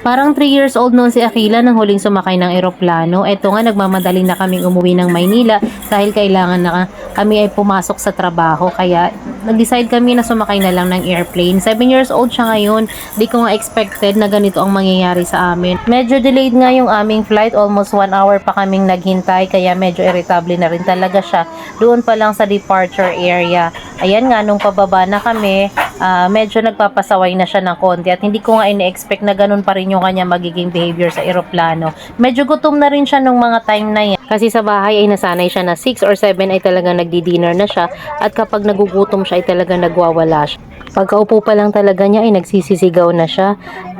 Parang 3 years old noon si Akila nang huling sumakay ng eroplano. Eto nga, nagmamadali na kaming umuwi ng Maynila dahil kailangan na kami ay pumasok sa trabaho. Kaya nag-decide kami na sumakay na lang ng airplane. 7 years old siya ngayon. Di ko nga expected na ganito ang mangyayari sa amin. Medyo delayed nga yung aming flight. Almost 1 hour pa kaming naghintay. Kaya medyo irritable na rin talaga siya. Doon pa lang sa departure area. Ayan nga, nung pababa na kami, medyo nagpapasaway na siya ng konti. At hindi ko nga ini-expect na ganun pa rin yung kanya magiging behavior sa eroplano. Medyo gutom na rin siya nung mga time na yan. Kasi sa bahay ay nasanay siya na 6 or 7 ay talagang nagdi-dinner na siya. At kapag nagugutom siya ay talagang nagwawala siya. Pagkaupo pa lang talaga niya ay nagsisisigaw na siya.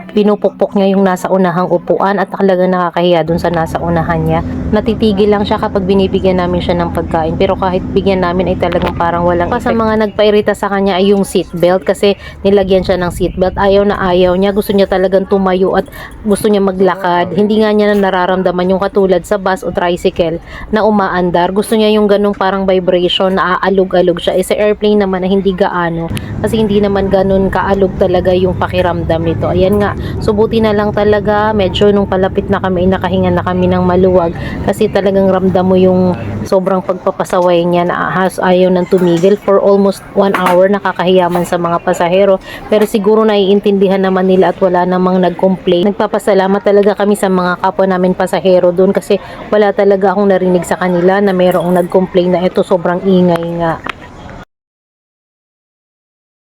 Pinupukpok niya yung nasa unahang upuan at talagang nakakahiya dun sa nasa unahan niya. Natitigil lang siya kapag binibigyan namin siya ng pagkain, pero kahit bigyan namin ay talagang parang walang effect. Sa mga nagpairita sa kanya ay yung seatbelt, kasi nilagyan siya ng seatbelt. Ayaw na ayaw niya, gusto niya talagang tumayo at gusto niya maglakad. Hindi nga niya nararamdaman yung katulad sa bus o tricycle na umaandar. Gusto niya yung ganung parang vibration na aalog-alog siya. Sa airplane naman na hindi gaano, kasi hindi naman ganun kaalog talaga yung pakiramdam nito. Ayan nga, subuti na lang talaga. Medyo nung palapit na kami, nakahinga na kami ng maluwag kasi talagang ramdam mo yung sobrang pagpapasaway niya na ayaw nang tumigil for almost 1 hour. Nakakahiyaman sa mga pasahero, pero siguro naiintindihan naman nila at wala namang nag-complain. Nagpapasalamat talaga kami sa mga kapwa namin pasahero doon kasi wala talaga akong narinig sa kanila na mayroong nag-complain na ito sobrang ingay nga.